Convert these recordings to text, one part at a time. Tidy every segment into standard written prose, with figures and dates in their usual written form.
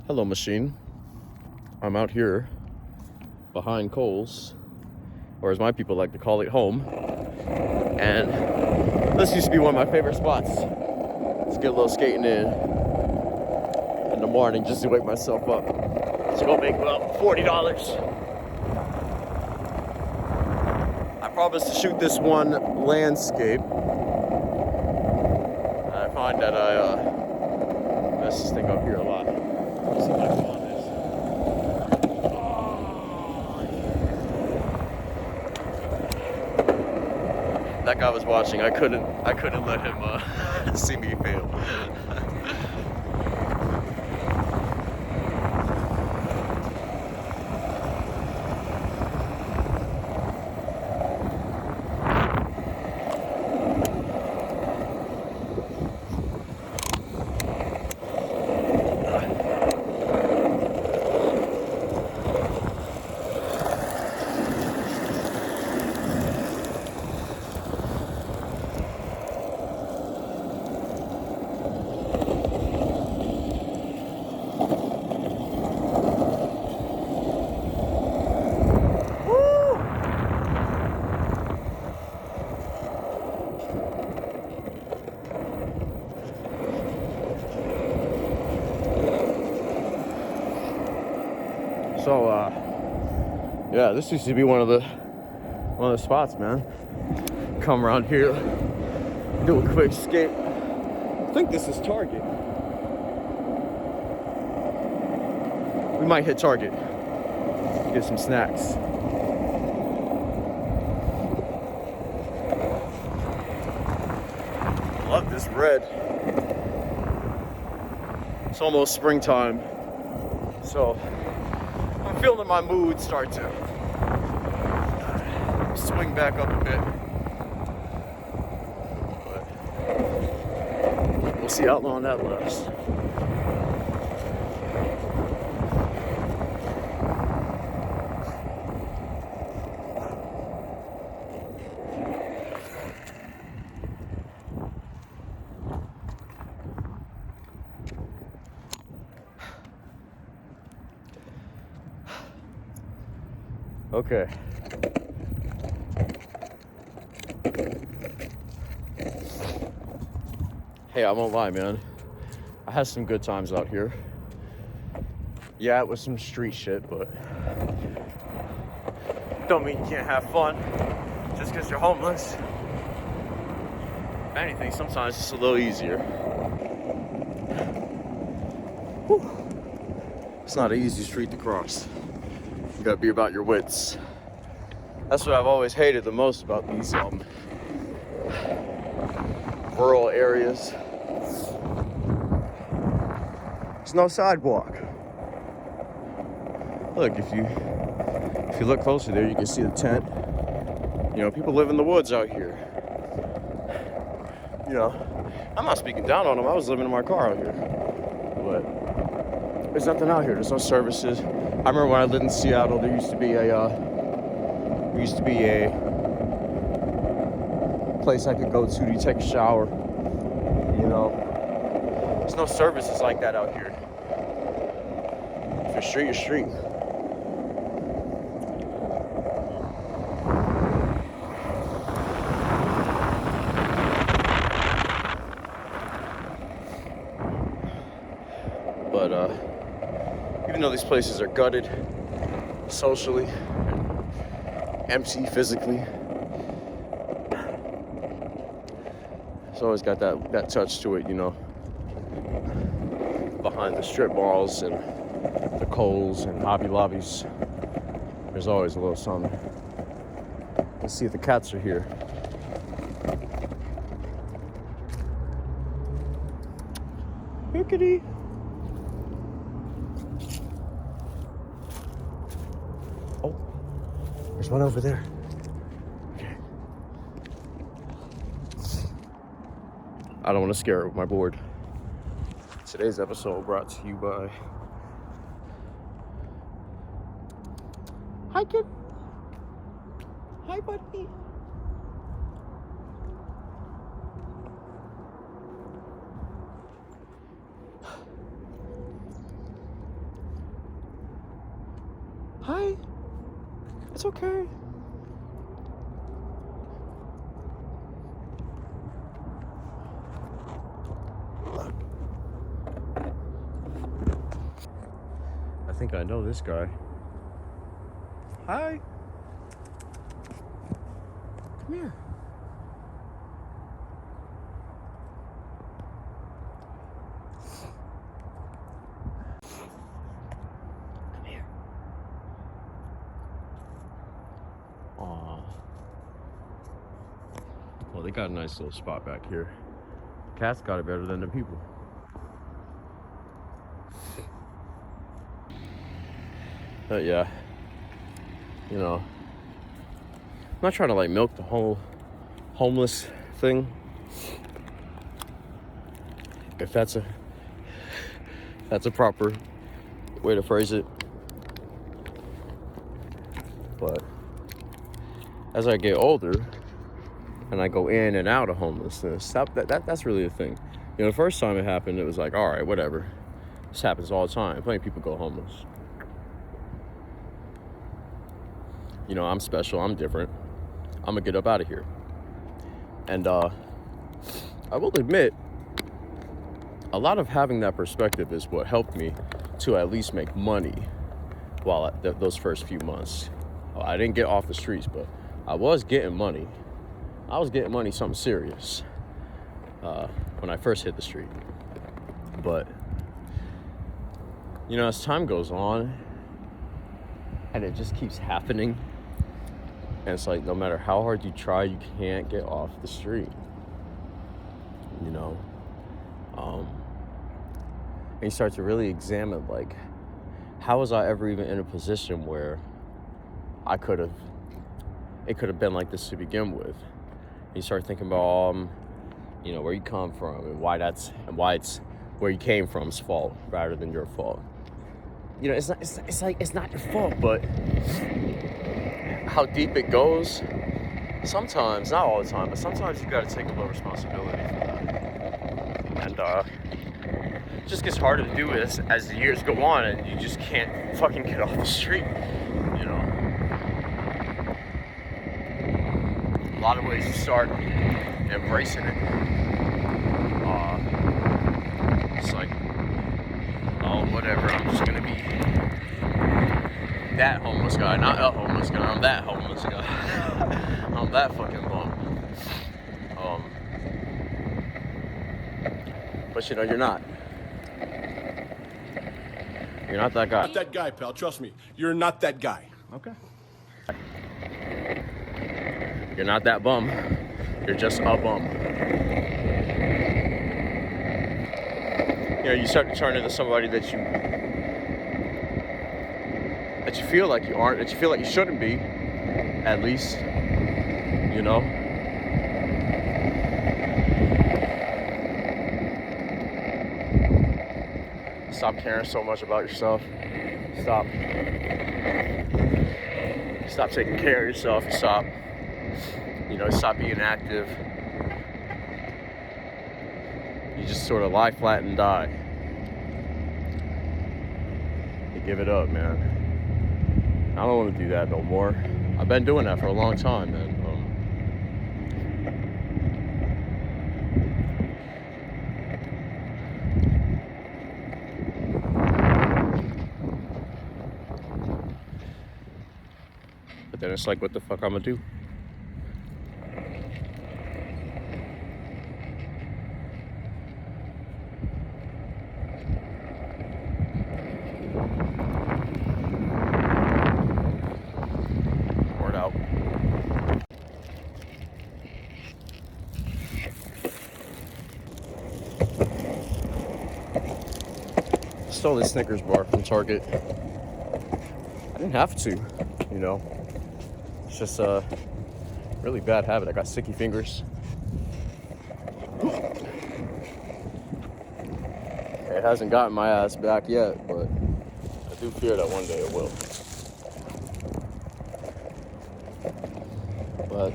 Hello, machine. I'm out here behind Kohls, or as my people like to call it, home. And this used to be one of my favorite spots. Let's get a little skating in the morning just to wake myself up. It's gonna make about $40. I promised to shoot this one landscape. I find that I mess this thing up here a lot. Let's see if I can on this. That guy was watching. I couldn't let him see me fail. So, yeah, this used to be one of the spots, man. Come around here, do a quick skate. I think this is Target. We might hit Target, get some snacks. Love this red. It's almost springtime, so I'm feeling my mood start to swing back up a bit. But we'll see how long that lasts. Okay. Hey, I won't lie, man. I had some good times out here. Yeah, it was some street shit, but don't mean you can't have fun just because you're homeless. If anything, sometimes it's a little easier. Whew. It's not an easy street to cross. You gotta be about your wits. That's what I've always hated the most about these rural areas. There's no sidewalk. Look, if you look closer there, you can see the tent. You know, people live in the woods out here. You know, I'm not speaking down on them. I was living in my car out here, but there's nothing out here. There's no services. I remember when I lived in Seattle, there used to be a place I could go to take a shower. You know, there's no services like that out here. If you're street, you're street. But even though these places are gutted socially and empty physically, it's always got that touch to it, you know. Behind the strip malls and the Kohls and Hobby Lobbies, there's always a little something. Let's see if the cats are here. Here, kitty. Oh, there's one over there. Okay. I don't want to scare her with my board. Today's episode brought to you by... Hi, kid. Hi, buddy. Hi. It's okay. I think I know this guy. Hi. Come here. Come here. Aw. Well, they got a nice little spot back here. Cats got it better than the people. But yeah, you know, I'm not trying to like milk the whole homeless thing. If that's a proper way to phrase it. But as I get older and I go in and out of homelessness, that's really the thing. You know, the first time it happened, it was like, all right, whatever. This happens all the time. Plenty of people go homeless. You know, I'm special, I'm different. I'm gonna get up out of here. And I will admit, a lot of having that perspective is what helped me to at least make money while those first few months. I didn't get off the streets, but I was getting money. I was getting money, something serious, when I first hit the street. But, you know, as time goes on, and it just keeps happening, and it's like, no matter how hard you try, you can't get off the street, you know? And you start to really examine, like, how was I ever even in a position where it could have been like this to begin with? And you start thinking about, you know, where you come from and why it's where you came from's fault rather than your fault. You know, it's not your fault, but how deep it goes, sometimes, not all the time, but sometimes you got to take a little responsibility for that. And it just gets harder to do as the years go on, and you just can't fucking get off the street, you know. A lot of ways you start embracing it. It's like, oh, whatever, I'm just gonna be that homeless guy, not a homeless guy, I'm that homeless guy. I'm that fucking bum. But you know, you're not. You're not that guy. Not that guy, pal, trust me. You're not that guy. Okay. You're not that bum. You're just a bum. You know, you start to turn into somebody that you feel like you aren't, that you feel like you shouldn't be, at least, you know. Stop caring so much about yourself. Stop taking care of yourself. Stop being active. You just sort of lie flat and die. You give it up, man. I don't want to do that no more. I've been doing that for a long time, man. But then it's like, what the fuck I'm gonna do? Word out. Stole this Snickers bar from Target. I didn't have to, you know. It's just a really bad habit. I got sticky fingers. It hasn't gotten my ass back yet, but I do fear that one day it will. But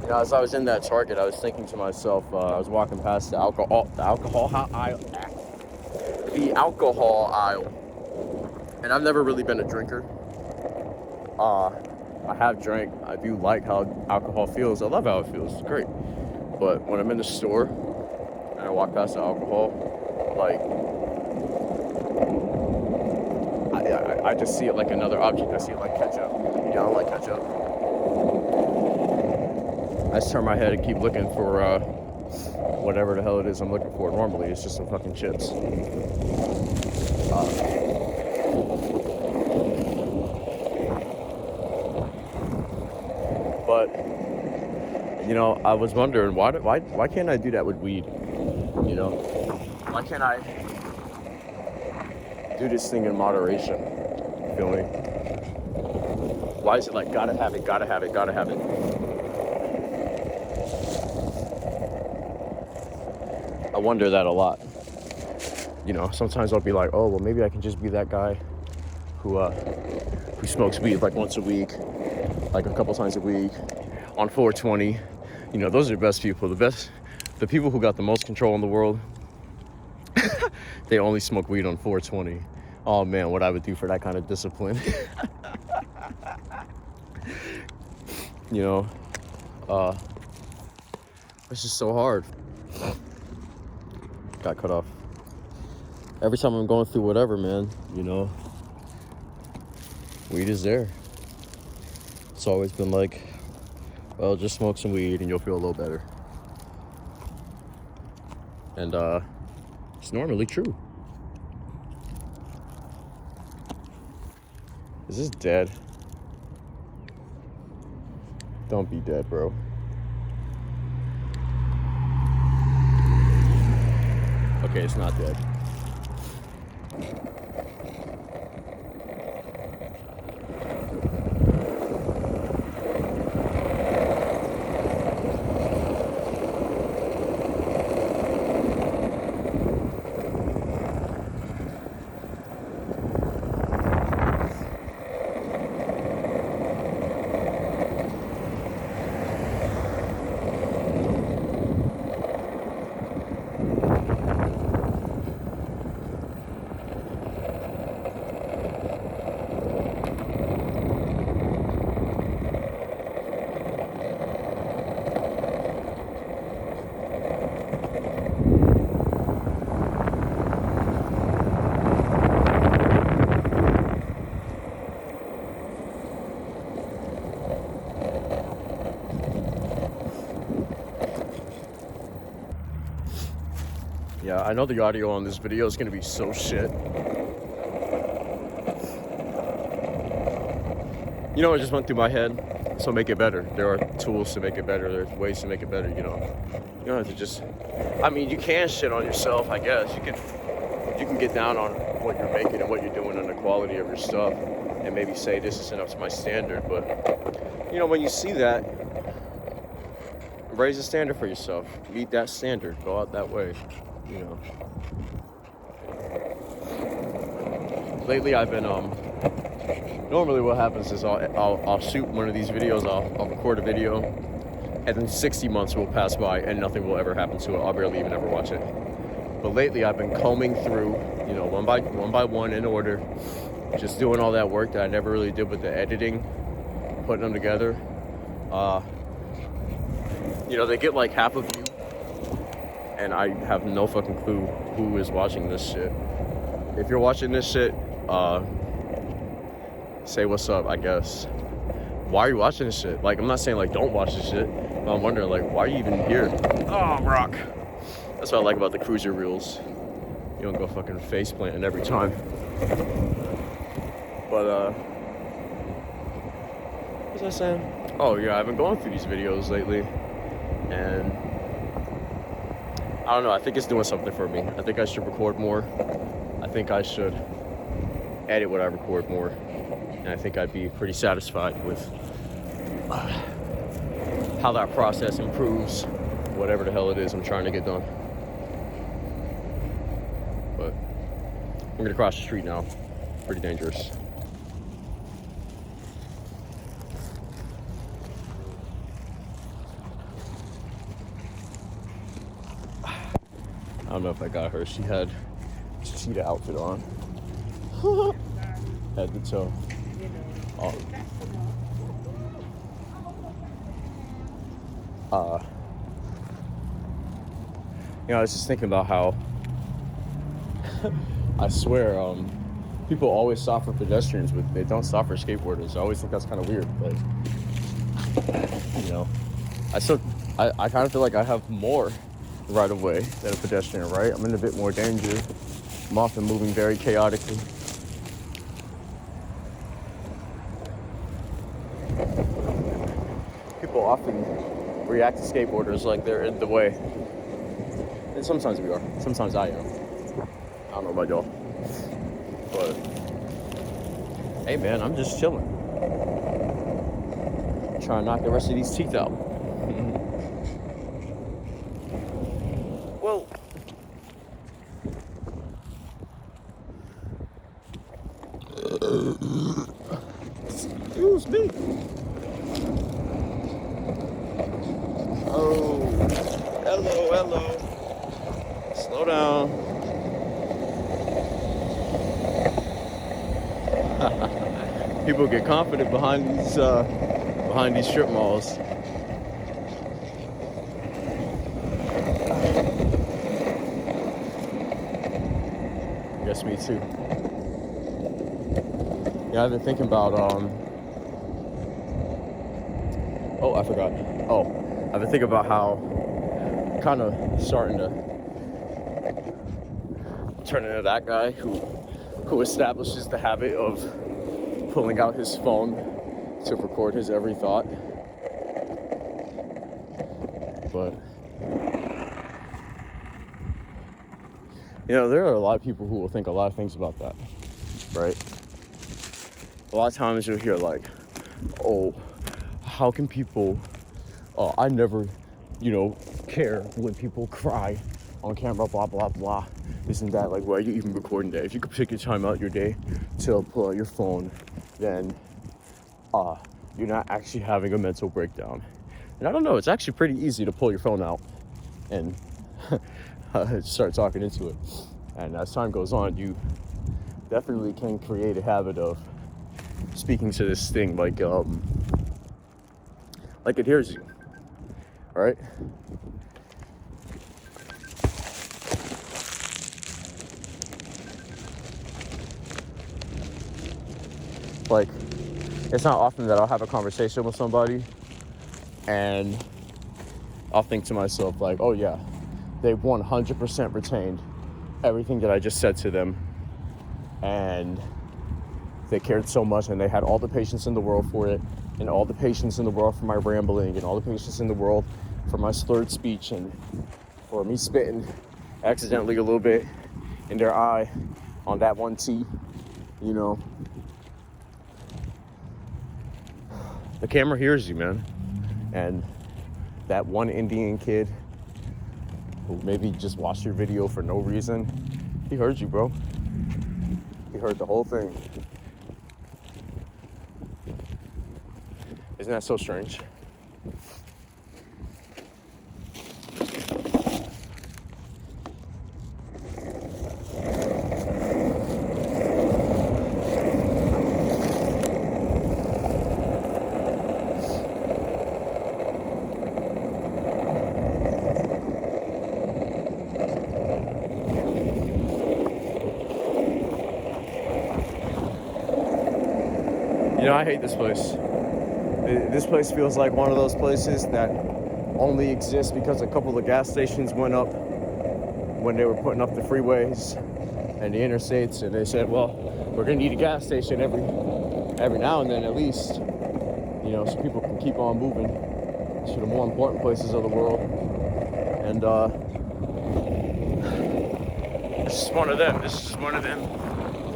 you know, as I was in that Target, I was thinking to myself, I was walking past the alcohol aisle. And I've never really been a drinker. I have drank. I do like how alcohol feels. I love how it feels. It's great. But when I'm in the store and I walk past the alcohol, like, I just see it like another object. I see it like ketchup. Yeah, I don't like ketchup. I just turn my head and keep looking for whatever the hell it is I'm looking for. Normally, it's just some fucking chips. But you know, I was wondering why can't I do that with weed? You know, why can't I do this thing in moderation? You feel me? Why is it like gotta have it, gotta have it, gotta have it? I wonder that a lot. You know, sometimes I'll be like, oh well, maybe I can just be that guy who smokes weed like once a week, like a couple times a week, on 420. You know, those are the best people. The people who got the most control in the world. They only smoke weed on 420. Oh man, what I would do for that kind of discipline. You know, it's just so hard. Got cut off. Every time I'm going through whatever, man, you know, weed is there. It's always been like, well, just smoke some weed and you'll feel a little better. And it's normally true. Is this dead? Don't be dead, bro. Okay, it's not dead. Yeah, I know the audio on this video is gonna be so shit. You know what just went through my head? So make it better. There are tools to make it better. There's ways to make it better, you know. You don't have to just, I mean, you can shit on yourself, I guess. You can get down on what you're making and what you're doing and the quality of your stuff and maybe say this isn't up to my standard. But, you know, when you see that, raise the standard for yourself. Meet that standard. Go out that way. You know, lately I've been normally what happens is I'll shoot one of these videos, I'll record a video, and then 60 months will pass by and nothing will ever happen to it. I'll barely even ever watch it. But lately I've been combing through, you know, one by one in order, just doing all that work that I never really did with the editing, putting them together. You know, they get like half a view. And I have no fucking clue who is watching this shit. If you're watching this shit, say what's up, I guess. Why are you watching this shit? Like, I'm not saying like don't watch this shit, but I'm wondering like, why are you even here? Oh, rock. That's what I like about the cruiser reels. You don't go fucking face planting every time. But what was I saying? Oh yeah, I've been going through these videos lately, and I don't know, I think it's doing something for me. I think I should record more. I think I should edit what I record more. And I think I'd be pretty satisfied with how that process improves whatever the hell it is I'm trying to get done. But we're gonna cross the street now. Pretty dangerous. I don't know if I got her. She had a cheetah outfit on. head to toe. I was just thinking about how I swear people always stop for pedestrians, but they don't stop for skateboarders. I always think that's kind of weird. Like, I kind of feel like I have more right of way than a pedestrian, right? I'm in a bit more danger. I'm often moving very chaotically. People often react to skateboarders like they're in the way. And sometimes we are. Sometimes I am. I don't know about y'all. But, hey man, I'm just chilling. Trying to knock the rest of these teeth out. Whoa. Excuse me. Oh, hello. Slow down. People get confident behind these strip malls. I guess me too. Yeah, I've been thinking about I forgot. I've been thinking about how kind of starting to turn into that guy who establishes the habit of pulling out his phone to record his every thought. But there are a lot of people who will think a lot of things about that, right? A lot of times you'll hear like, oh, how can people, I never, care when people cry on camera, blah, blah, blah. Isn't that like, why are you even recording that? If you could pick your time out your day to pull out your phone, then you're not actually having a mental breakdown. And I don't know, it's actually pretty easy to pull your phone out and start talking into it. And as time goes on, you definitely can create a habit of speaking to this thing like it hears you, right? Like, it's not often that I'll have a conversation with somebody and I'll think to myself like, oh yeah, they 100% retained everything that I just said to them, and they cared so much, and they had all the patience in the world for it, and all the patience in the world for my rambling, and all the patience in the world for my slurred speech, and for me spitting accidentally a little bit in their eye on that one T, The camera hears you, man. And that one Indian kid who maybe just watched your video for no reason, he heard you, bro. He heard the whole thing. Isn't that so strange? I hate this place. This place feels like one of those places that only exists because a couple of gas stations went up when they were putting up the freeways and the interstates, and they said, well, we're gonna need a gas station every now and then at least, so people can keep on moving to the more important places of the world. And this is one of them. This is one of them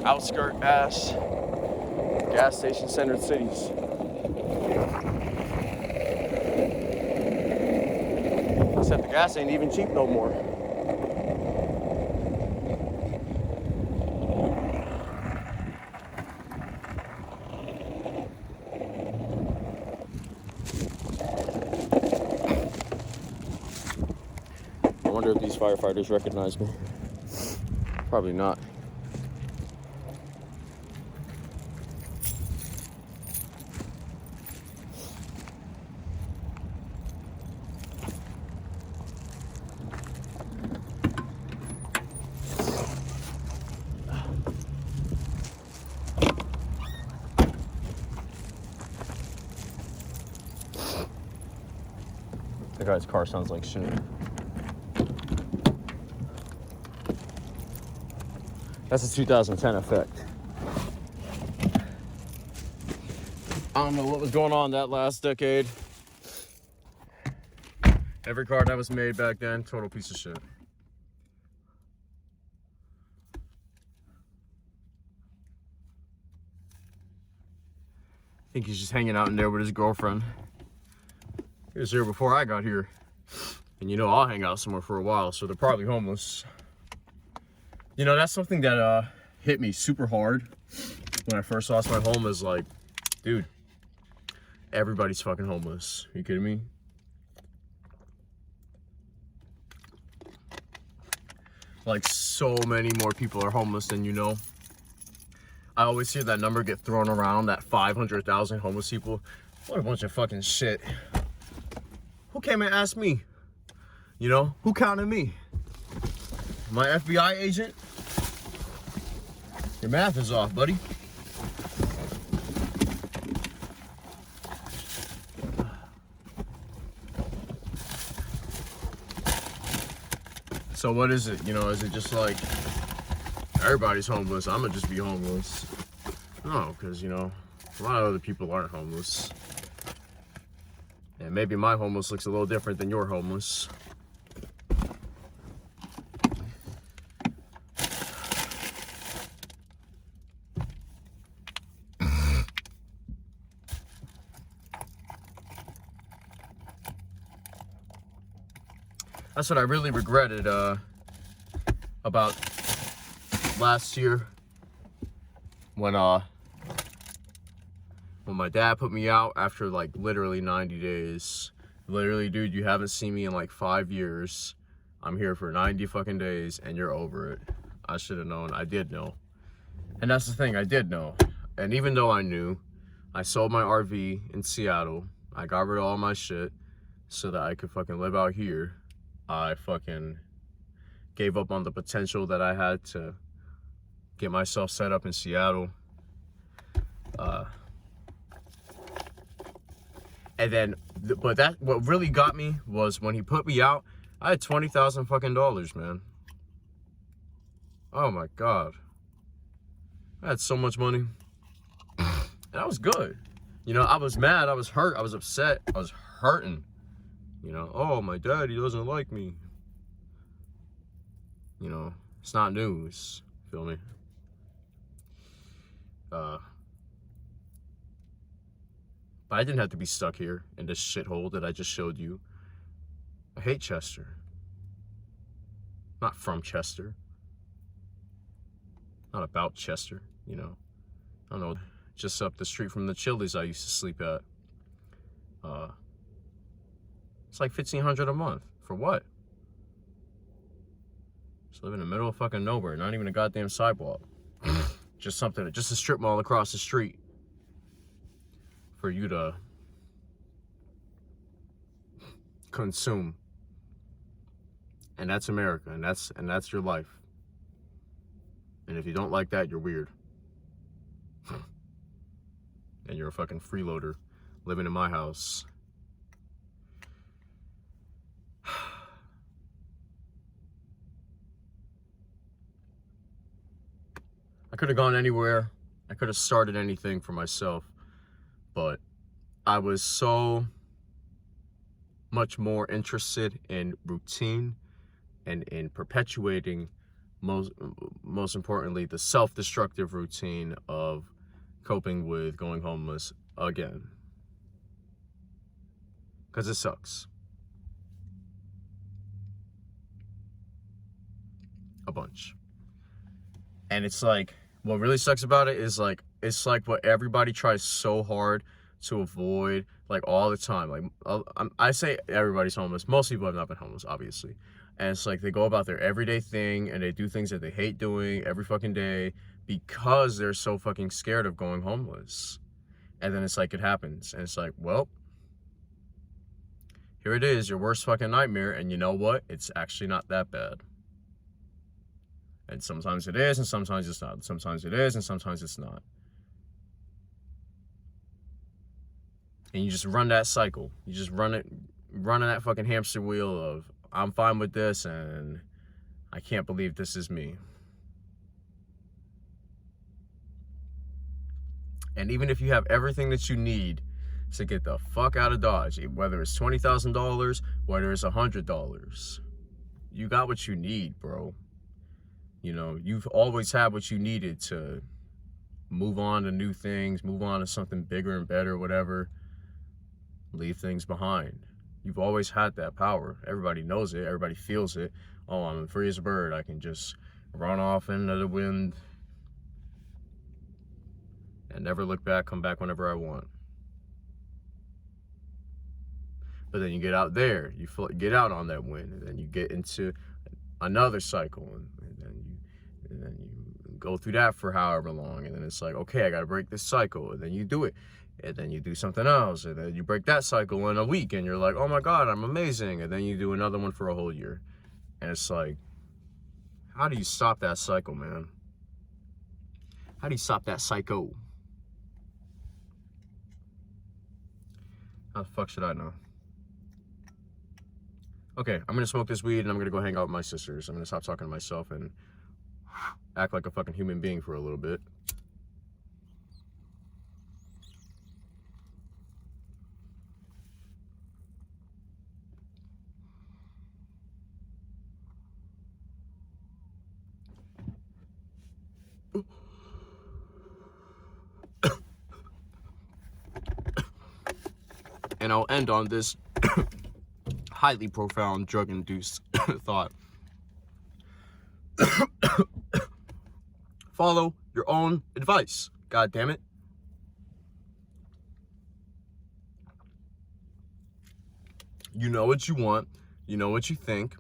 outskirt ass gas station centered cities. Except the gas ain't even cheap no more. I wonder if these firefighters recognize me. Probably not. That guy's car sounds like shit. That's a 2010 effect. I don't know what was going on that last decade. Every car that was made back then, total piece of shit. I think he's just hanging out in there with his girlfriend. He was here before I got here. And you know I'll hang out somewhere for a while, so they're probably homeless. You know, that's something that hit me super hard when I first lost my home is like, dude, everybody's fucking homeless. Are you kidding me? Like, so many more people are homeless than you know. I always hear that number get thrown around, that 500,000 homeless people. What a bunch of fucking shit. Who came and asked me? You know, who counted me? My FBI agent? Your math is off, buddy. So what is it? You know, is it just like everybody's homeless? I'm gonna just be homeless. No, because you know, a lot of other people aren't homeless. And maybe my homeless looks a little different than your homeless. That's what I really regretted about last year when my dad put me out after like literally 90 days. Literally, dude, you haven't seen me in like 5 years. I'm here for 90 fucking days and you're over it. I should have known. I did know. And that's the thing, I did know. And even though I knew, I sold my RV in Seattle. I got rid of all my shit so that I could fucking live out here. I fucking gave up on the potential that I had to get myself set up in Seattle. And then, but that, what really got me was when he put me out, I had $20,000 fucking dollars, man. Oh my God. I had so much money. And that was good. You know, I was mad, I was hurt, I was upset, I was hurting. You know, oh, my daddy doesn't like me. You know, it's not news. Feel me? But I didn't have to be stuck here in this shithole that I just showed you. I hate Chester. Not from Chester. Not about Chester, you know. I don't know, just up the street from the Chili's I used to sleep at. It's like $1,500 a month. For what? Just live in the middle of fucking nowhere, not even a goddamn sidewalk. Just something, just a strip mall across the street for you to consume. And that's America, and that's your life. And if you don't like that, you're weird. And you're a fucking freeloader living in my house. I could have gone anywhere. I could have started anything for myself. But I was so much more interested in routine and in perpetuating, most importantly, the self-destructive routine of coping with going homeless again. Because it sucks. A bunch. And it's like, what really sucks about it is like, it's like what everybody tries so hard to avoid, like all the time. Like, I say everybody's homeless. Most people have not been homeless, obviously. And it's like they go about their everyday thing and they do things that they hate doing every fucking day because they're so fucking scared of going homeless. And then it's like it happens. And it's like, well, here it is, your worst fucking nightmare. And you know what? It's actually not that bad. And sometimes it is, and sometimes it's not. Sometimes it is, and sometimes it's not. And you just run that cycle. You just run it running that fucking hamster wheel of I'm fine with this and I can't believe this is me. And even if you have everything that you need to get the fuck out of Dodge, whether it's $20,000, whether it's $100, you got what you need, bro. You know, you've always had what you needed to move on to new things, move on to something bigger and better, whatever. Leave things behind. You've always had that power. Everybody knows it. Everybody feels it. Oh, I'm free as a bird. I can just run off into the wind and never look back, come back whenever I want. But then you get out there, you get out on that wind, and then you get into another cycle, and then you go through that for however long, and then it's like, okay, I gotta break this cycle, and then you do it, and then you do something else, and then you break that cycle in a week, and you're like, oh my God, I'm amazing, and then you do another one for a whole year, and it's like, how do you stop that cycle, man? How do you stop that psycho? How the fuck should I know? Okay, I'm gonna smoke this weed and I'm gonna go hang out with my sisters. I'm gonna stop talking to myself and act like a fucking human being for a little bit. And I'll end on this highly profound drug-induced thought. Follow your own advice. God damn it. You know what you want. You know what you think.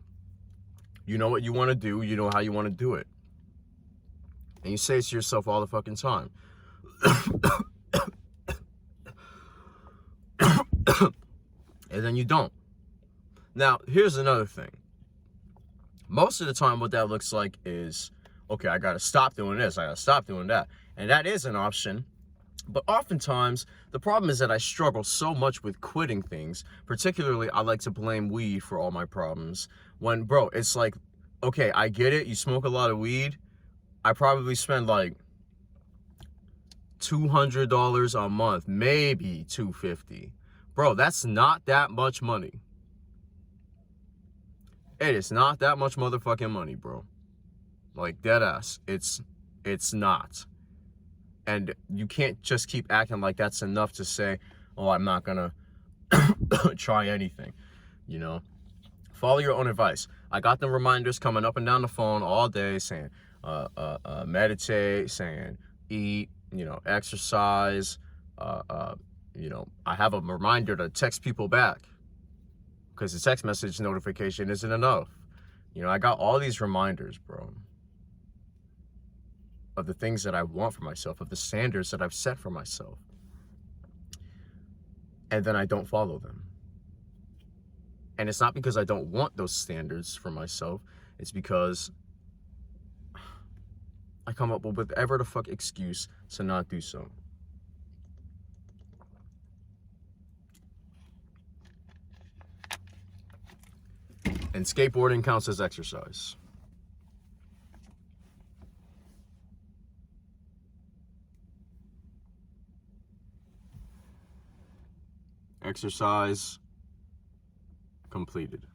You know what you want to do. You know how you want to do it. And you say it to yourself all the fucking time. And then you don't. Now, here's another thing. Most of the time, what that looks like is, okay, I gotta stop doing this, I gotta stop doing that. And that is an option. But oftentimes, the problem is that I struggle so much with quitting things. Particularly, I like to blame weed for all my problems. When, bro, it's like, okay, I get it, you smoke a lot of weed. I probably spend like $200 a month, maybe $250. Bro, that's not that much money. It is not that much motherfucking money, bro. Like, dead ass. It's not. And you can't just keep acting like that's enough to say, oh, I'm not gonna try anything, you know? Follow your own advice. I got the reminders coming up and down the phone all day saying, meditate, saying eat, you know, exercise, you know, I have a reminder to text people back because the text message notification isn't enough. You know, I got all these reminders, bro, of the things that I want for myself, of the standards that I've set for myself. And then I don't follow them. And it's not because I don't want those standards for myself. It's because I come up with whatever the fuck excuse to not do so. And skateboarding counts as exercise. Exercise completed.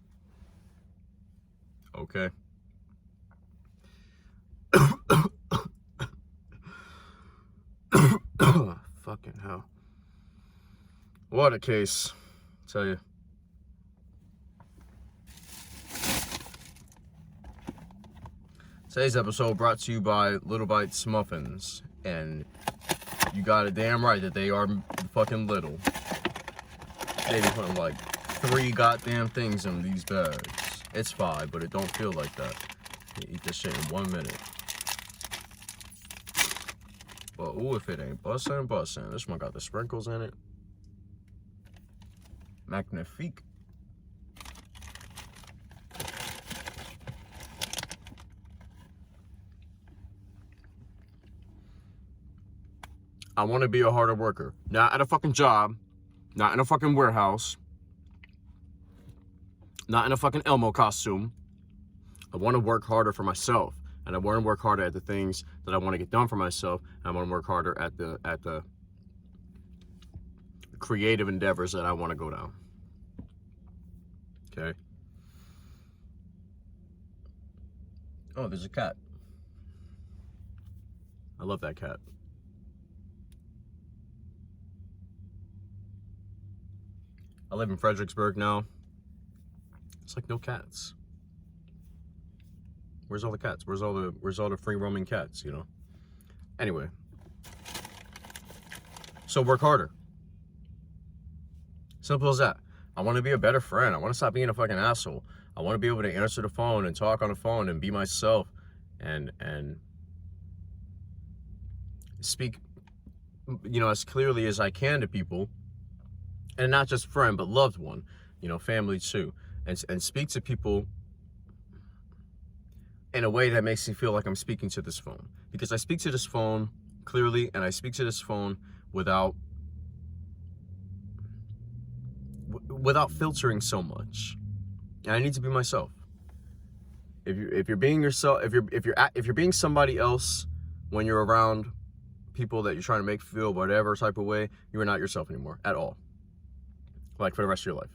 Okay. Fucking hell. What a case, I tell you. Today's episode brought to you by Little Bites Muffins, and you got it damn right that they are fucking little. They be putting like 3 goddamn things in these bags. It's 5, but it don't feel like that. You eat this shit in 1 minute. But ooh, if it ain't bussin'. This one got the sprinkles in it. Magnifique. I want to be a harder worker. Not at a fucking job. Not in a fucking warehouse. not in a fucking Elmo costume. I want to work harder for myself, and I want to work harder at the things that I want to get done for myself. And I want to work harder at the creative endeavors that I want to go down. Okay. Oh, there's a cat. I love that cat. I live in Fredericksburg now. It's like no cats. Where's all the cats? Where's all the free roaming cats, you know? Anyway. So work harder. Simple as that. I want to be a better friend. I want to stop being a fucking asshole. I want to be able to answer the phone and talk on the phone and be myself and speak, you know, as clearly as I can to people. And not just friend, but loved one, you know, family too. And speak to people in a way that makes me feel like I'm speaking to this phone. Because I speak to this phone clearly, and I speak to this phone without filtering so much. And I need to be myself. If you're being yourself, if you're being somebody else when you're around people that you're trying to make feel whatever type of way, you are not yourself anymore at all. Like for the rest of your life.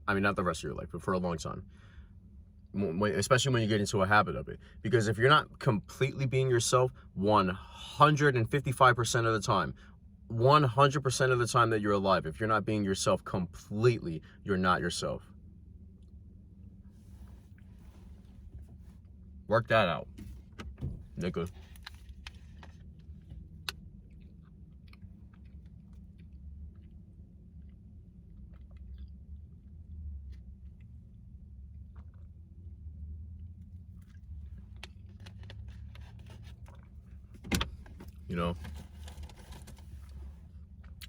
I mean, not the rest of your life, but for a long time. Especially when you get into a habit of it. Because if you're not completely being yourself 155% of the time, 100% of the time that you're alive, if you're not being yourself completely, you're not yourself. Work that out, nigga. You know?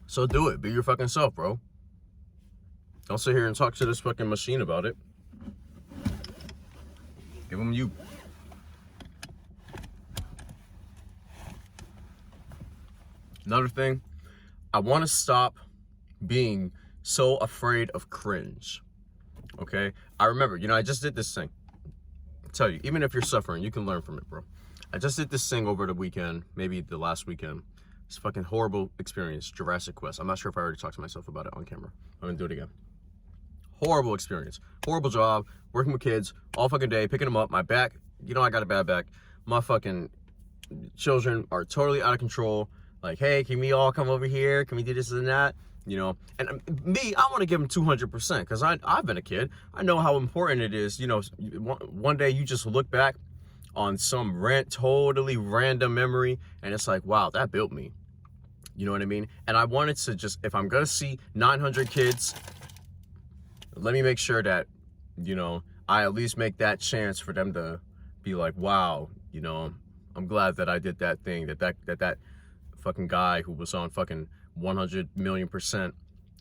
So do it. Be your fucking self, bro. Don't sit here and talk to this fucking machine about it. Give them you. Another thing, I want to stop being so afraid of cringe. Okay? I remember, you know, I just did this thing. I tell you, even if you're suffering, you can learn from it, bro. I just did this thing over the weekend, maybe the last weekend. It's a fucking horrible experience, Jurassic Quest. I'm not sure if I already talked to myself about it on camera. I'm gonna do it again. Horrible experience. Horrible job, working with kids all fucking day, picking them up. My back, you know I got a bad back. My fucking children are totally out of control. Like, hey, can we all come over here? Can we do this and that? You know, and me, I want to give them 200% because I've been a kid. I know how important it is. You know, one day you just look back on some totally random memory and it's like, wow, that built me. You know what I mean? And I wanted to just, if I'm going to see 900 kids, let me make sure that, you know, I at least make that chance for them to be like, wow, you know, I'm glad that I did that thing, that fucking guy who was on fucking 100,000,000%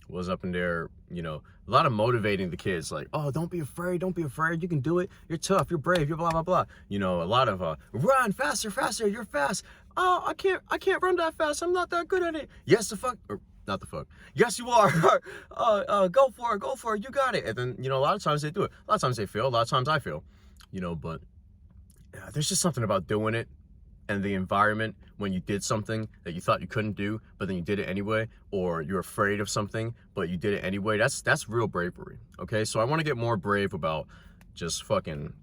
was up in there, you know, a lot of motivating the kids, like, oh, don't be afraid, you can do it, you're tough, you're brave, you're blah, blah, blah. You know, a lot of, run, faster, you're fast. Oh, I can't run that fast, I'm not that good at it. Yes, the fuck, or not the fuck. Yes, you are. Go for it, you got it. And then, you know, a lot of times they do it. A lot of times they fail, a lot of times I fail. You know, but there's just something about doing it and the environment when you did something that you thought you couldn't do, but then you did it anyway, or you're afraid of something, but you did it anyway. That's real bravery, okay? So I want to get more brave about just fucking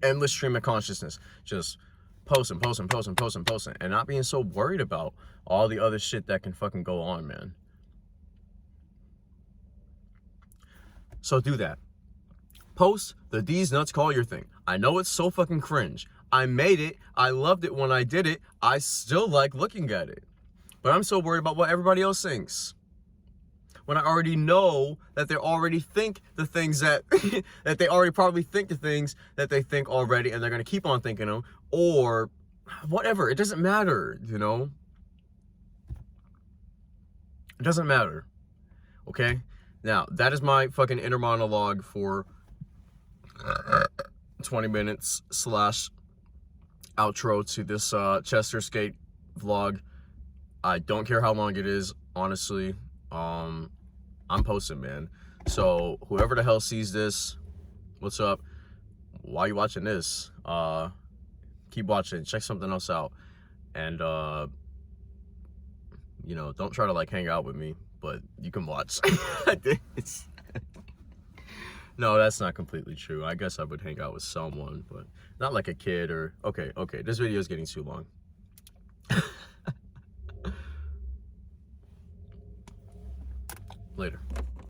endless stream of consciousness, just posting, and not being so worried about all the other shit that can fucking go on, man. So do that. Post the These Nuts Call Your Thing. I know it's so fucking cringe. I made it. I loved it when I did it. I still like looking at it. But I'm so worried about what everybody else thinks. When I already know that they already think the things that, that they already probably think the things that they think already, and they're going to keep on thinking them, or whatever. It doesn't matter, you know? It doesn't matter. Okay? Now, that is my fucking inner monologue for 20 minutes / outro to this Chester skate vlog. I don't care how long it is, honestly. I'm posting, man. So whoever the hell sees this, what's up? Why are you watching this? Keep watching, check something else out. And you know, don't try to like hang out with me, but you can watch. No, that's not completely true. I guess I would hang out with someone, but not like a kid or okay, this video is getting too long.